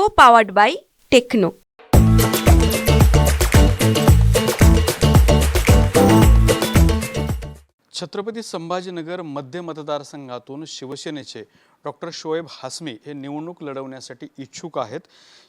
co-powered by Techno. Chhatrapati Sambhajinagar मध्य मतदारसंघातून शिवसेनेचे डॉक्टर शोएब हासमी हे निवडणूक लढवण्यासाठी इच्छुक आहेत.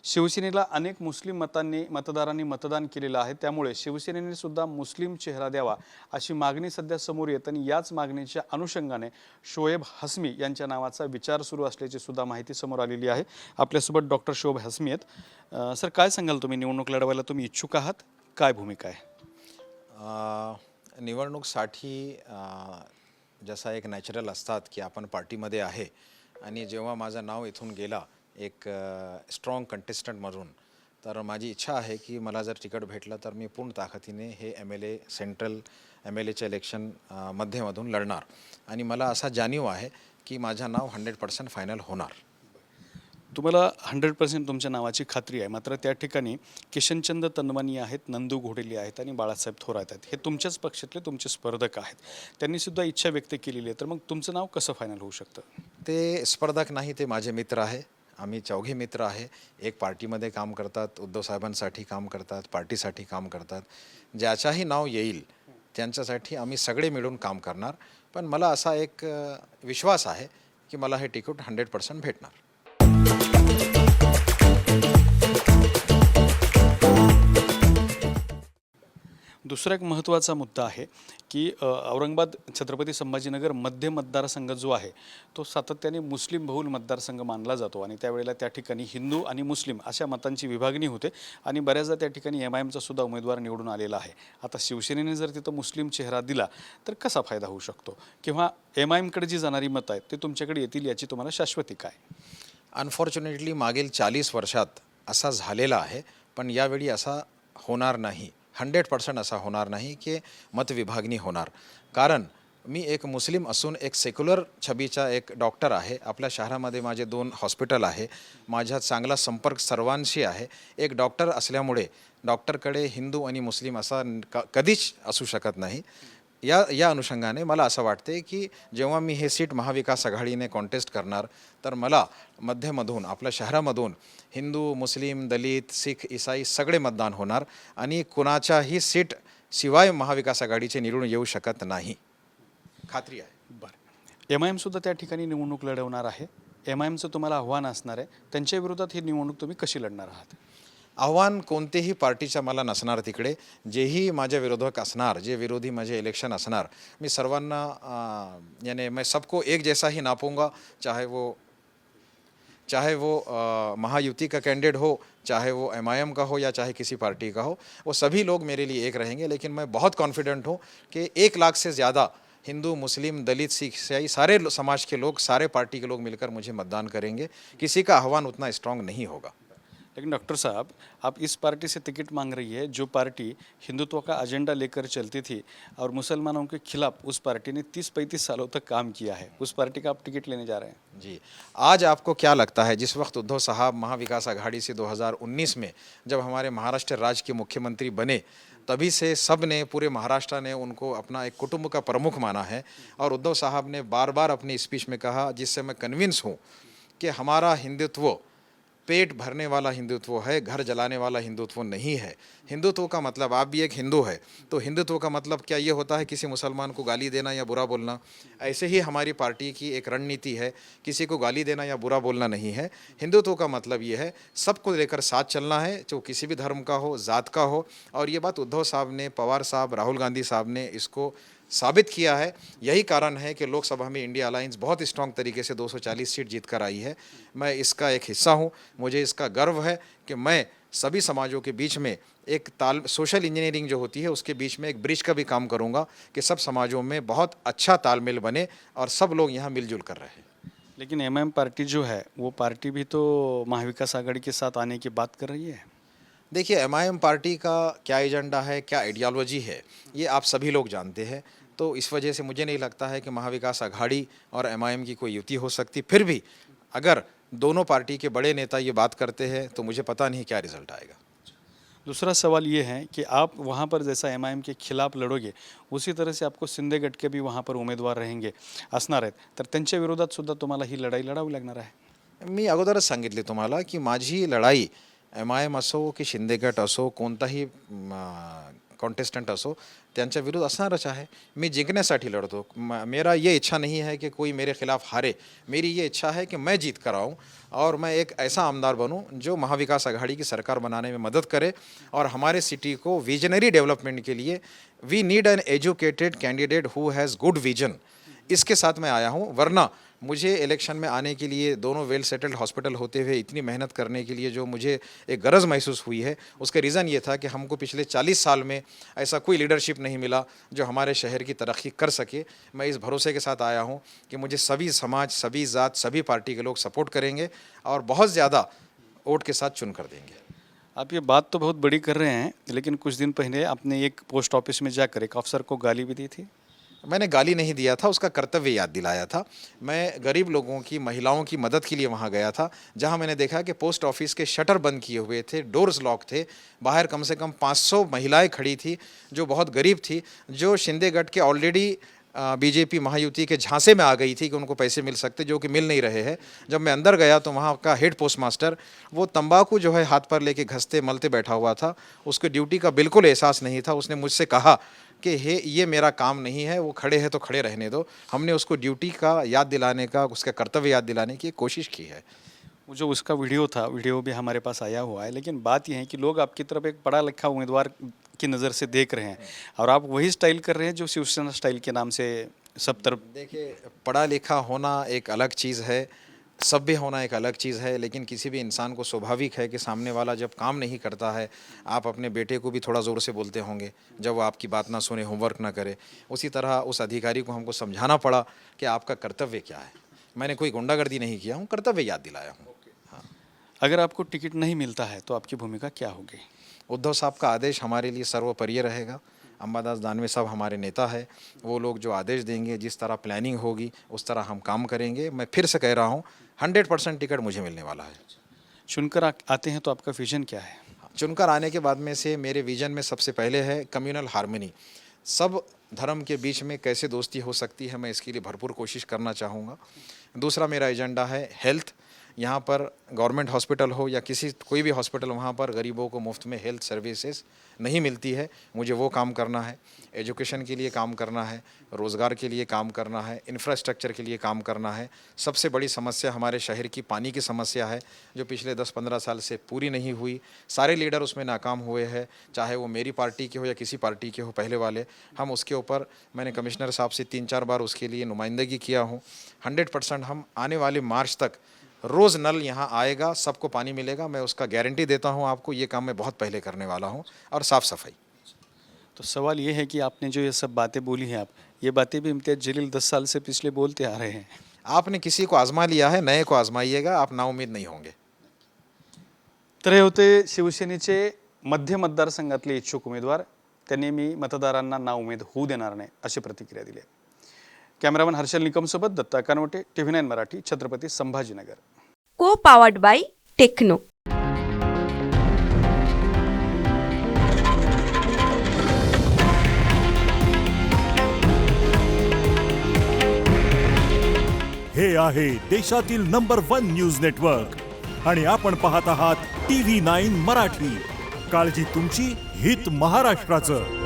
शिवसेनेला अनेक मुस्लिम मतदारांनी मतदान केलेलं आहे, त्यामुळे शिवसेनेने सुद्धा मुस्लिम चेहरा द्यावा अशी मागणी सध्या समोर येत आणि याच मागणीच्या अनुषंगाने शोएब हासमी यांच्या नावाचा विचार सुरू असल्याची सुद्धा माहिती समोर आलेली आहे. आपल्यासोबत डॉक्टर शोएब हासमी आहेत. सर, काय सांगाल, तुम्ही निवडणूक लढवायला तुम्ही इच्छुक आहात, काय भूमिका आहे? निवडणूकसाठी जसा एक नॅचरल असतात की आपण पार्टीमध्ये आहे आणि जेव्हा माझं नाव इथून गेला एक स्ट्रॉंग कंटेस्टंटमधून, तर माझी इच्छा आहे की मला जर तिकीट भेटलं तर मी पूर्ण ताकदीने हे MLA सेंट्रल MLAचे इलेक्शन मध्यमधून लढणार आणि मला असा जाणीव आहे की माझं नाव 100% फायनल होणार. तुम्हाला 100% तुमच्या नावाची खात्री आहे, मात्र त्या ठिकाणी किशनचंद तनवानी आहेत, नंदू घोडेले आहेत आणि बाळासाहेब थोरात आहेत. हे तुमच्याच पक्षातले तुमचे स्पर्धक आहेत. त्यांनी सुद्धा इच्छा व्यक्त केलेली आहे, तर मग तुमचं नाव कसं फायनल होऊ शकतं? ते स्पर्धक नाही, ते माझे मित्र आहे. आम्ही चौघे मित्र आहे. एक पार्टीमध्ये काम करतात, उद्धव साहेबांसाठी काम करतात, पार्टीसाठी काम करतात. ज्याच्याही नाव येईल त्यांच्यासाठी आम्ही सगळे मिळून काम करणार. पण मला असा एक विश्वास आहे की मला हे तिकीट 100% भेटणार. दुसरा एक महत्त्वाचा मुद्दा आहे की औरंगाबाद छत्रपती संभाजीनगर मध्य मतदारसंघ जो आहे तो सातत्याने मुस्लिम बहुल मतदारसंघ मानला जातो आणि त्यावेळेला त्या ठिकाणी हिंदू आणि मुस्लिम अशा मतांची विभागणी होते आणि बऱ्याचदा त्या ठिकाणी MIMचा सुद्धा उमेदवार निवडून आलेला आहे. आता शिवसेनेने जर तिथं मुस्लिम चेहरा दिला तर कसा फायदा होऊ शकतो, किंवा MIMकडे जी जाणारी मतं आहेत ते तुमच्याकडे येतील याची तुम्हाला शाश्वती काय? अनफॉर्च्युनेटली मागील 40 वर्षात असा झालेला आहे, पण यावेळी असा होणार नाही. 100% असा होणार नाही की मतविभागणी होणार. कारण मी एक मुस्लिम असून एक सेक्युलर छबीचा एक डॉक्टर आहे. आपल्या शहरामध्ये माझे 2 हॉस्पिटल आहे. माझा चांगला संपर्क सर्वांशी आहे. एक डॉक्टर असल्यामुळे डॉक्टरकडे हिंदू आणि मुस्लिम असा कधीच असू शकत नाही. या अनुषंगाने मला असं वाटते की जेव्हा मी हे सीट महाविकास आघाडीने कॉन्टेस्ट करणार तर मला मध्यमधून आपल्या शहरामधून हिंदू, मुस्लिम, दलित, सिख, ईसाई सगळे मतदान होणार आणि कुणाच्याही सीट शिवाय महाविकास आघाडीचे निवडून येऊ शकत नाही, खात्री आहे. बरं, MIM सुद्धा त्या ठिकाणी निवडणूक लढवणार आहे. MIMचं तुम्हाला आव्हान असणार आहे, त्यांच्या विरोधात ही निवडणूक तुम्ही कशी लढणार आहात? आव्हान कोणतेही पार्टीच्या मला नसणार. तिकडे जेही माझे विरोधक असणार, जे विरोधी माझे इलेक्शन असणार, मी सर्वांना यानी मैं सबको एक जैसा ही नापूंगा, चाहे वो महायुति का कैंडिडेट हो, चाहे वो MIM का हो या चाहे किसी पार्टी का हो, वो सभी लोग मेरे लिए एक रहेंगे. लेकिन मैं बहुत कॉन्फिडेंट हूँ कि 1 लाख से ज़्यादा हिंदू, मुस्लिम, दलित, सिख, ईसाई सारे समाज के लोग, सारे पार्टी के लोग मिलकर मुझे मतदान करेंगे. किसी का आह्वान उतना स्ट्रांग नहीं होगा. लेकिन डॉक्टर साहब, आप इस पार्टी से टिकट मांग रही है जो पार्टी हिंदुत्व का एजेंडा लेकर चलती थी और मुसलमानों के खिलाफ उस पार्टी ने 30-35 सालों तक काम किया है, उस पार्टी का आप टिकट लेने जा रहे हैं? जी, आज आपको क्या लगता है, जिस वक्त उद्धव साहब महाविकास आघाड़ी से 2019 में जब हमारे महाराष्ट्र राज्य के मुख्यमंत्री बने, तभी से सब ने, पूरे महाराष्ट्र ने उनको अपना एक कुटुंब का प्रमुख माना है. और उद्धव साहब ने बार बार अपनी स्पीच में कहा, जिससे मैं कन्विंस हूँ कि हमारा हिंदुत्व पेट भरने वाला हिंदुत्व है, घर जलाने वाला हिंदुत्व नहीं है. हिंदुत्व का मतलब, आप भी एक हिंदू है तो हिंदुत्व का मतलब क्या ये होता है किसी मुसलमान को गाली देना या बुरा बोलना? ऐसे ही हमारी पार्टी की एक रणनीति है, किसी को गाली देना या बुरा बोलना नहीं है. हिंदुत्व का मतलब ये है सबको लेकर साथ चलना है, जो किसी भी धर्म का हो, जात का हो. और ये बात उद्धव साहब ने, पवार साहब, राहुल गांधी साहब ने इसको साबित किया है. यही कारण है कि लोकसभा में इंडिया अलायंस बहुत स्ट्रॉन्ग तरीके से 240 सीट जीत कर आई है. मैं इसका एक हिस्सा हूँ. मुझे इसका गर्व है कि मैं सभी समाजों के बीच में एक सोशल इंजीनियरिंग जो होती है उसके बीच में एक ब्रिज का भी काम करूँगा कि सब समाजों में बहुत अच्छा तालमेल बने और सब लोग यहाँ मिलजुल कर रहे. लेकिन MIM पार्टी जो है वो पार्टी भी तो महाविकास आघाड़ी के साथ आने की बात कर रही है. देखिए, MIM पार्टी का क्या एजेंडा है, क्या आइडियोलॉजी है, ये आप सभी लोग जानते हैं. तो इस वजह से मुझे नहीं लगता है कि महाविकास आघाड़ी और MIM की कोई युति हो सकती. फिर भी अगर दोनों पार्टी के बड़े नेता ये बात करते हैं तो मुझे पता नहीं क्या रिजल्ट आएगा. दूसरा सवाल ये है कि आप वहाँ पर जैसा MIM के खिलाफ लढोगे उसी तरह से आपको शिंदे गट के भी वहाँ पर उमेदवार रहेंगे असणार आहेत, तर त्यांच्या विरोधात सुद्धा तुम्हाला ही लढाई लढावी लागणार आहे. मी अगोदरच सांगितले तुम्हाला की माझी लढाई MIM असो की शिंदे गट असो कोणताही कॉन्टेस्टंट असो त्यांच्या विरुद्ध असणारच आहे. मी जिंकण्यासाठी लढतो. मेरा ये इच्छा नहीं है कि कोई मेरे खिलाफ हारे. मेरी ये इच्छा है कि मैं जीत कर आऊँ और मैं एक ऐसा आमदार बनूं जो महाविकास आघाड़ी की सरकार बनाने में मदद करे और हमारे सिटी को विजनरी डेवलपमेंट के लिए we need an educated candidate who has good vision. इसके साथ मैं आया हूँ. वरना मुझे इलेक्शन में आने के लिए दोनों वेल सेटल्ड हॉस्पिटल होते हुए इतनी मेहनत करने के लिए जो मुझे एक गरज महसूस हुई है उसका रीज़न ये था कि हमको पिछले 40 साल में ऐसा कोई लीडरशिप नहीं मिला जो हमारे शहर की तरक्की कर सके. मैं इस भरोसे के साथ आया हूँ कि मुझे सभी समाज, सभी जात, सभी पार्टी के लोग सपोर्ट करेंगे और बहुत ज़्यादा वोट के साथ चुन कर देंगे. आप ये बात तो बहुत बड़ी कर रहे हैं, लेकिन कुछ दिन पहले आपने एक पोस्ट ऑफिस में जाकर एक अफसर को गाली भी दी थी. मैंने गाली नहीं दिया था, उसका कर्तव्य याद दिलाया था. मैं गरीब लोगों की, महिलाओं की मदद के लिए वहाँ गया था, जहाँ मैंने देखा कि पोस्ट ऑफिस के शटर बंद किए हुए थे, डोर्स लॉक थे, बाहर कम से कम 500 महिलाएं खड़ी थी जो बहुत गरीब थी, जो शिंदे गट के ऑलरेडी बीजेपी महायुति के झांसे में आ गई थी कि उनको पैसे मिल सकते, जो कि मिल नहीं रहे हैं. जब मैं अंदर गया तो वहाँ का हेड पोस्ट मास्टर वो तंबाकू जो है हाथ पर लेके घसते मलते बैठा हुआ था. उसको ड्यूटी का बिल्कुल एहसास नहीं था. उसने मुझसे कहा कि ये मेरा काम नहीं है, वो खड़े हैं तो खड़े रहने दो. हमने उसको ड्यूटी का याद दिलाने का, उसका कर्तव्य याद दिलाने की कोशिश की है. वो जो उसका वीडियो था, वीडियो भी हमारे पास आया हुआ है, लेकिन बात यह है कि लोग आपकी तरफ एक पढ़ा लिखा उम्मीदवार की नज़र से देख रहे हैं और आप वही स्टाइल कर रहे हैं जो शिवसेना स्टाइल के नाम से सब तरफ. देखिए, पढ़ा लिखा होना एक अलग चीज़ है, सभ्य होना एक अलग चीज़ है, लेकिन किसी भी इंसान को स्वाभाविक है कि सामने वाला जब काम नहीं करता है, आप अपने बेटे को भी थोड़ा ज़ोर से बोलते होंगे जब वो आपकी बात ना सुने, होमवर्क ना करे. उसी तरह उस अधिकारी को हमको समझाना पड़ा कि आपका कर्तव्य क्या है. मैंने कोई गुंडागर्दी नहीं किया हूँ, कर्तव्य याद दिलाया हूँ. अगर आपको टिकट नहीं मिलता है तो आपकी भूमिका क्या होगी? उद्धव साहब का आदेश हमारे लिए सर्वोपरि रहेगा. अंबादास दानवे साहब हमारे नेता है, वो लोग जो आदेश देंगे, जिस तरह प्लानिंग होगी उस तरह हम काम करेंगे. मैं फिर से कह रहा हूँ 100% टिकट मुझे मिलने वाला है. चुनकर आते हैं तो आपका विजन क्या है? चुनकर आने के बाद में से मेरे विजन में सबसे पहले है कम्युनल हार्मनी. सब धर्म के बीच में कैसे दोस्ती हो सकती है, मैं इसके लिए भरपूर कोशिश करना चाहूँगा. दूसरा मेरा एजेंडा है हेल्थ. यहाँ पर गवर्नमेंट हॉस्पिटल हो या कोई भी हॉस्पिटल, वहाँ पर गरीबों को मुफ्त में हेल्थ सर्विसेज नहीं मिलती है. मुझे वो काम करना है. एजुकेशन के लिए काम करना है, रोज़गार के लिए काम करना है, इंफ्रास्ट्रक्चर के लिए काम करना है. सबसे बड़ी समस्या हमारे शहर की पानी की समस्या है, जो पिछले 10-15 साल से पूरी नहीं हुई. सारे लीडर उसमें नाकाम हुए हैं, चाहे वो मेरी पार्टी के हो या किसी पार्टी के हो पहले वाले. हम उसके ऊपर, मैंने कमिश्नर साहब से 3-4 बार उसके लिए नुमाइंदगी किया हूँ. 100% हम आने वाले मार्च तक रोज़ नल यहाँ आएगा, सबको पानी मिलेगा. मैं उसका गारंटी देता हूँ आपको. ये काम मैं बहुत पहले करने वाला हूँ. और साफ़ सफाई. तो सवाल ये है कि आपने जो ये सब बातें बोली हैं, आप ये बातें भी इम्तियाज़ जलील 10 साल से पिछले बोलते आ रहे हैं. आपने किसी को आजमा लिया है, नए को आजमाइएगा, आप नाउमीद नहीं होंगे. तर हे होते शिवसेनेचे मध्य मतदारसंघातले इच्छुक उमेदवार. त्यांनी मी मतदारांना नाउमेद होऊ देणार नाही अशी प्रतिक्रिया दिली आहे. कॅमेरामन हर्षल निकमसोबत Datta Kanawate, TV9 Marathi, Chhatrapati Sambhajinagar. Co powered bye techno. हे आहे देशातील नंबर 1 न्यूज नेटवर्क आणि आपण पाहत आहात TV9 मराठी. काळजी तुमची, हित महाराष्ट्राचं.